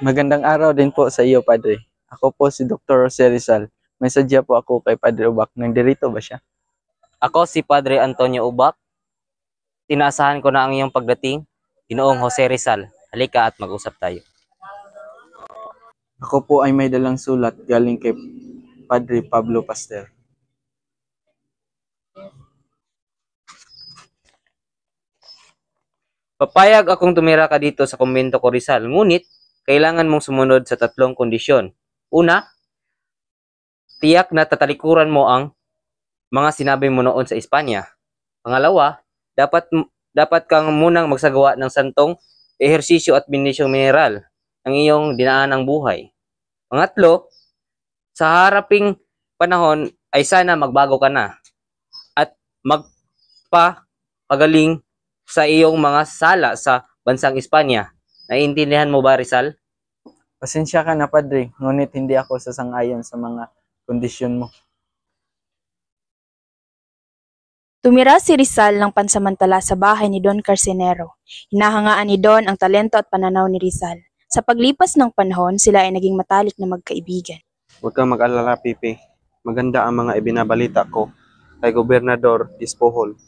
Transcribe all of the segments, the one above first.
Magandang araw din po sa iyo, Padre. Ako po si Dr. Jose Rizal. May sadya po ako kay Padre Ubak. Nandirito ba siya? Ako si Padre Antonio Ubak. Tinaasahan ko na ang iyong pagdating, Ginoong Jose Rizal. Halika at mag-usap tayo. Ako po ay may dalang sulat galing kay Padre Pablo Pastel. Papayag akong tumira ka dito sa kumbento ko, Rizal. Ngunit, kailangan mong sumunod sa 3 kondisyon. Una, tiyak na tatalikuran mo ang mga sinabi mo noon sa Espanya. Pangalawa, dapat kang munang magsagawa ng santong ehersisyo at benisyong mineral ng iyong dinaanang buhay. Pangatlo, sa haraping panahon ay sana magbago ka na at magpapagaling sa iyong mga sala sa bansang Espanya. Naiintindihan mo ba, Rizal? Pasensya ka na, Padre, ngunit hindi ako sasang-ayon sa mga kondisyon mo. Tumira si Rizal ng pansamantala sa bahay ni Don Carcenero. Hinahangaan ni Don ang talento at pananaw ni Rizal. Sa paglipas ng panahon, sila ay naging matalik na magkaibigan. Huwag kang mag-alala, Pipi. Maganda ang mga ibinabalita ko kay Gobernador Dispohol.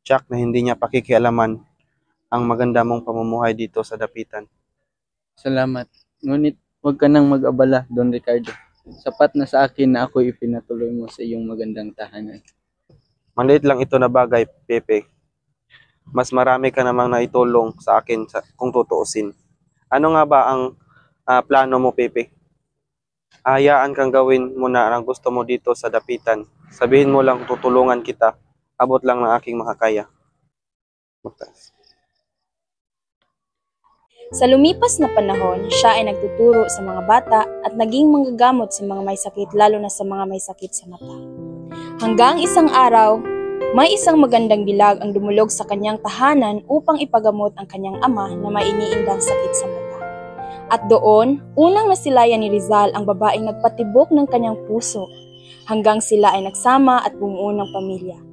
Tsak na hindi niya pakikialaman ang maganda mong pamumuhay dito sa dapitan. Salamat. Ngunit huwag ka nang mag-abala, Don Ricardo. Sapat na sa akin na ako ipinatuloy mo sa iyong magandang tahanan. Maliit lang ito na bagay, Pepe. Mas marami ka namang naitulong sa akin kung tutuusin. Ano nga ba ang plano mo, Pepe? Hayaan kang gawin mo na ang gusto mo dito sa dapitan. Sabihin mo lang tutulungan kita. Abot lang ng aking makakaya. Sa lumipas na panahon, siya ay nagtuturo sa mga bata at naging manggagamot sa mga may sakit, lalo na sa mga may sakit sa mata. Hanggang isang araw, may isang magandang dilag ang dumulog sa kanyang tahanan upang ipagamot ang kanyang ama na may iniindang sakit sa mata. At doon, unang nasilayan ni Rizal ang babaeng nagpatibok ng kanyang puso, hanggang sila ay nagsama at bumuo ng pamilya.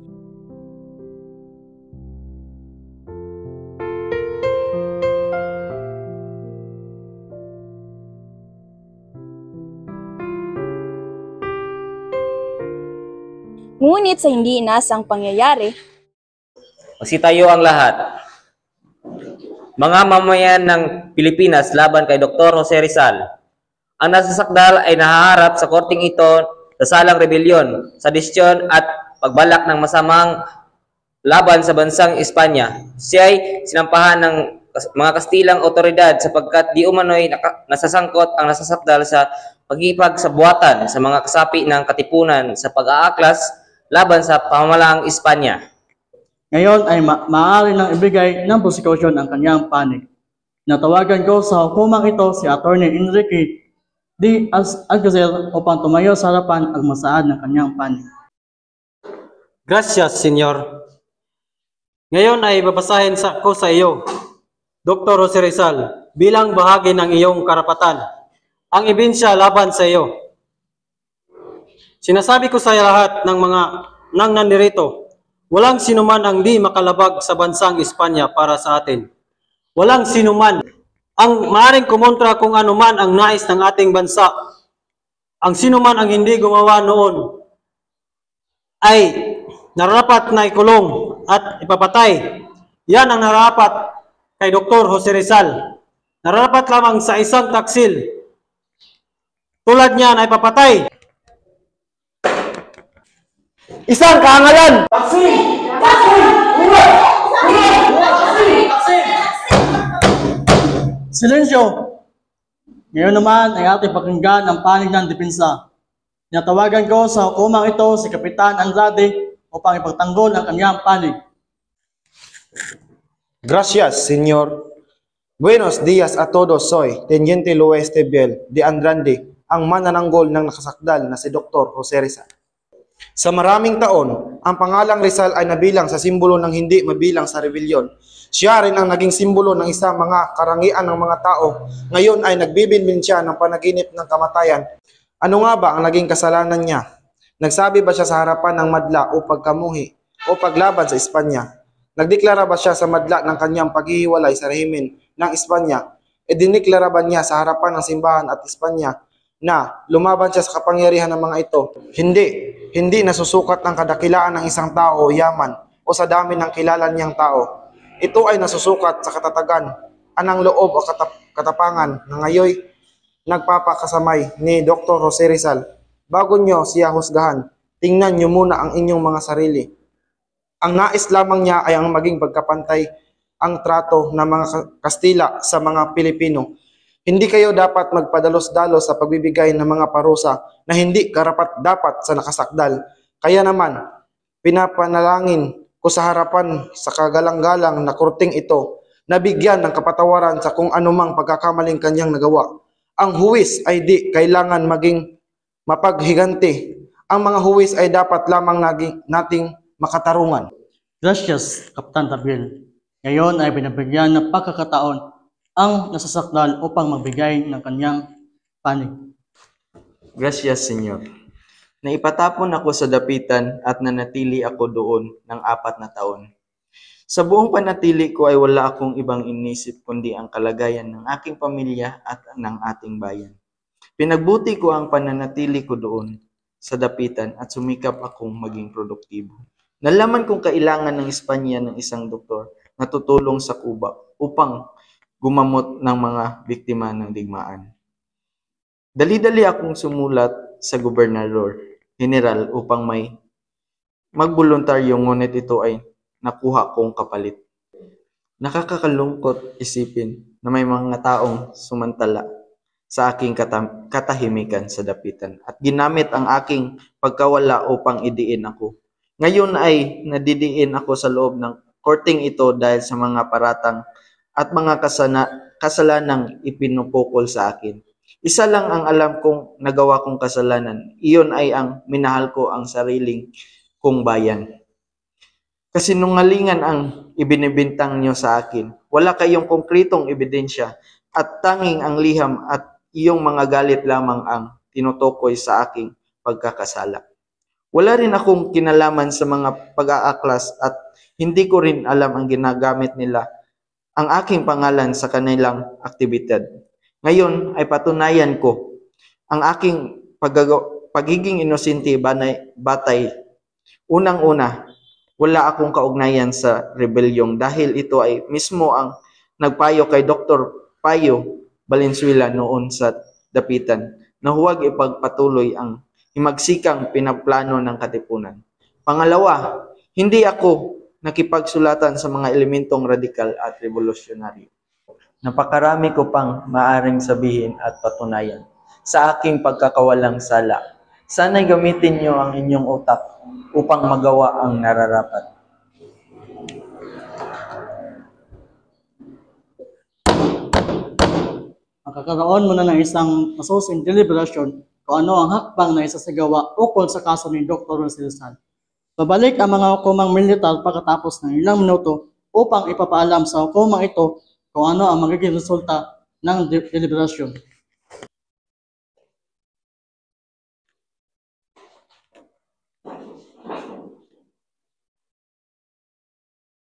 Ngunit sa hindi inasang pangyayari, Magsitayo ang lahat. Mga mamayan ng Pilipinas laban kay Dr. Jose Rizal. Ang nasasakdal ay nahaharap sa korting ito sa salang rebelyon, sadisyon at pagbalak ng masamang laban sa bansang Espanya. Siya ay sinampahan ng mga Kastilang otoridad sapagkat di umano'y nasasangkot ang nasasakdal sa pagkipagsabuatan sa mga kasapi ng katipunan sa pag-aaklas laban sa pamamalaang Espanya. Ngayon ay maaari nang ibigay ng prosecution ang kanyang panig. Natawagan ko sa hukumang ito si Atty. Enrique D. Alcazar upang tumayo sa harapan at masaad ng kanyang panig. Gracias, Senyor. Ngayon ay babasahin ko sa iyo, Dr. Jose Rizal, bilang bahagi ng iyong karapatan, ang ebidensya laban sa iyo. Sinasabi ko sa lahat ng mga nandirito, walang sinuman ang di makalabag sa bansang Espanya para sa atin. Walang sinuman ang maaaring kumontra kung ano man ang nais ng ating bansa. Ang sinuman ang hindi gumawa noon ay nararapat na ikulong at ipapatay. Yan ang nararapat kay Dr. Jose Rizal. Nararapat lamang sa isang taksil. Tulad niya na ipapatay. Isang kahangalan! Silensyo! Ngayon naman ay ating pakinggan ang panig ng depensa. Natawagan ko sa hukumang ito si Kapitan Andrade upang ipagtanggol ang kanyang panig. Gracias, Señor. Buenos días a todos. Soy Teniente Luis Tebiel de Andrade, ang manananggol ng nakasakdal na si Dr. Jose Rizal. Sa maraming taon, ang pangalang Rizal ay nabilang sa simbolo ng hindi mabilang sa rebelyon. Siya rin ang naging simbolo ng isang mga karangian ng mga tao. Ngayon ay nagbibinbin siya ng panaginip ng kamatayan. Ano nga ba ang naging kasalanan niya? Nagsabi ba siya sa harapan ng madla o pagkamuhi o paglaban sa Espanya? Nagdeklara ba siya sa madla ng kanyang paghihiwalay sa rehimen ng Espanya? Idiniklara ba niya sa harapan ng simbahan at Espanya na lumaban siya sa kapangyarihan ng mga ito? Hindi nasusukat ng kadakilaan ng isang tao o yaman o sa dami ng kilala niyang tao. Ito ay nasusukat sa katatagan, anang loob o katapangan na ngayoy nagpapakasamay ni Dr. Jose Rizal. Bago niyo siya husgahan, tingnan niyo muna ang inyong mga sarili. Ang nais lamang niya ay ang maging pagkapantay ang trato ng mga Kastila sa mga Pilipino. Hindi kayo dapat magpadalos-dalos sa pagbibigay ng mga parusa na hindi karapat-dapat sa nakasakdal. Kaya naman, pinapanalangin ko sa harapan sa kagalang-galang na korting ito na bigyan ng kapatawaran sa kung anumang pagkakamaling kanyang nagawa. Ang huwis ay di kailangan maging mapaghiganti. Ang mga huwis ay dapat lamang nating makatarungan. Gracias, Kapitan Tabil. Ngayon ay binabigyan ng pagkakataon ang nasasakdal upang magbigay ng kanyang panig. Gracias, Senyor. Naipatapon ako sa dapitan at nanatili ako doon ng 4 na taon. Sa buong panatili ko ay wala akong ibang inisip kundi ang kalagayan ng aking pamilya at ng ating bayan. Pinagbuti ko ang pananatili ko doon sa dapitan at sumikap akong maging produktibo. Nalaman kong kailangan ng Espanya ng isang doktor na tutulong sa Cuba upang gumamot ng mga biktima ng digmaan. Dali-dali akong sumulat sa gobernador general upang may magboluntaryo, ngunit ito ay nakuha kong kapalit. Nakakakalungkot isipin na may mga taong sumantala sa aking katahimikan sa dapitan at ginamit ang aking pagkawala upang idiin ako. Ngayon ay nadidiin ako sa loob ng korting ito dahil sa mga paratang at mga kasalanang ipinupukol sa akin. Isa lang ang alam kong nagawa kong kasalanan. Iyon ay ang minahal ko ang sariling kong bayan. Kasinungalingan ang ibinibintang nyo sa akin. Wala kayong konkretong ebidensya at tanging ang liham at iyong mga galit lamang ang tinutukoy sa aking pagkakasala. Wala rin akong kinalaman sa mga pag-aaklas at hindi ko rin alam ang ginagamit nila ang aking pangalan sa kanilang aktibidad. Ngayon ay patunayan ko ang aking pagiging inosente batay. Unang-una, wala akong kaugnayan sa rebelyong dahil ito ay mismo ang nagpayo kay Dr. Payo Valenzuela noon sa dapitan na huwag ipagpatuloy ang himagsikang pinaplano ng katipunan. Pangalawa, hindi ako nakipagsulatan sa mga elementong radikal at revolusyonaryo. Napakarami ko pang maaring sabihin at patunayan sa aking pagkakawalang sala. Sana'y gamitin niyo ang inyong utak upang magawa ang nararapat. Magkakaroon muna ng isang masusing deliberasyon kung ano ang hakbang na isasagawa ukol sa kaso ni Dr. Jose Rizal. Babalik ang mga hukumang militar pagkatapos ng ilang minuto upang ipapaalam sa hukumang ito kung ano ang magiging resulta ng deliberasyon.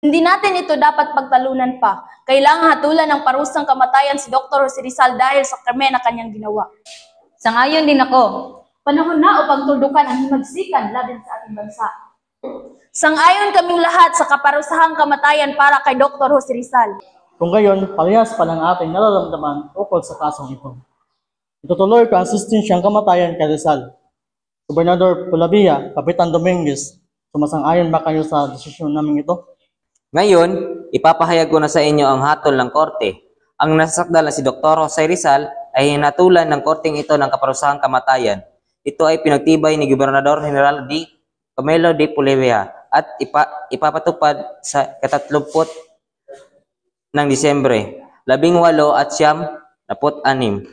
Hindi natin ito dapat pagtalunan pa. Kailangan hatulan ng parusang kamatayan si Dr. Jose Rizal dahil sa krimen na kanyang ginawa. Sangayon din ako. Panahon na upang tuldukan ang himagsikan laban sa ating bansa. Sang-ayon kaming lahat sa kaparusahang kamatayan para kay Dr. Jose Rizal. Kung gayon, parehas pa ng ating nararamdaman ukol sa kasong ito. Itutuloy ko ang asistensyang kamatayan kay Rizal. Gobernador Pulavia, Kapitan Dominguez, sumasang-ayon ba kayo sa desisyon namin ito? Ngayon, ipapahayag ko na sa inyo ang hatol ng korte. Ang nasasakdal na si Dr. Jose Rizal ay hinatulan ng korteng ito ng kaparusahang kamatayan. Ito ay pinagtibay ni Gobernador General D. Camilo D. Pulavia at ipapatupad sa 30 ng Disyembre, 18 at 96.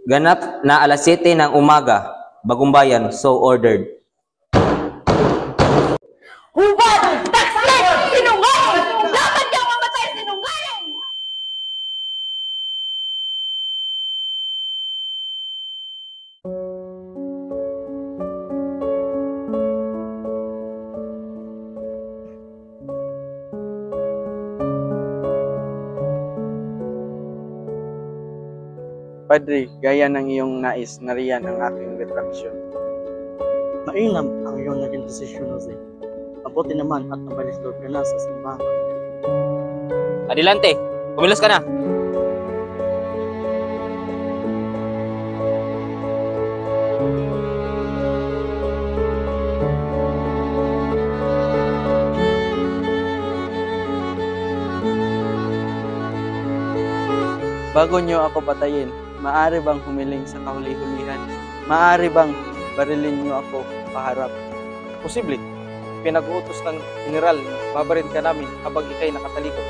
Ganap na alas 7 ng umaga, Bagong Bayan, so ordered. Hubad! Taksil! Sinungaling! Dapat kang mamatay sinungaling! Padre, gaya ng iyong nais, nariyan ang aking retraksyon. Mainam ang iyong naging desisyon, Jose. Mabuti naman at nabalislod ka na sa simbahan. Adelante, kumilos ka na. Bago niyo ako patayin, maaari bang humiling sa kahuli-hulihan? Maaari bang barilin niyo ako paharap? Posible. Pinag-uutos ng general, babarin ka namin habang ikay nakatalikod.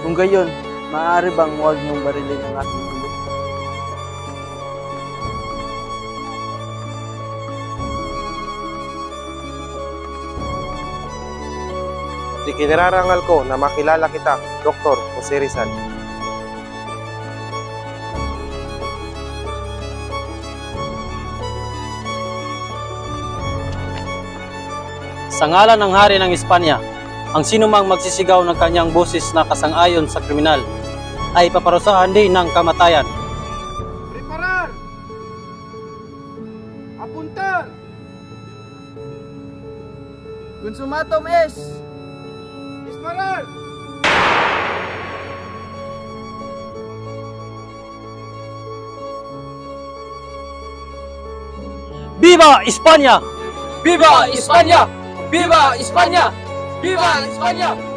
Kung gayon, maaari bang huwag niyong barilin ang aking ulo? Ikinararangal ko na makilala kita, Dr. Jose Rizal. Sa ngalan ng Hari ng Espanya, ang sinumang magsisigaw ng kanyang boses na kasang-ayon sa kriminal ay paparusahan din ng kamatayan. Preparar! Apuntar! Consumatum es! Disparar! Viva España! Viva España! Viva España! Viva España!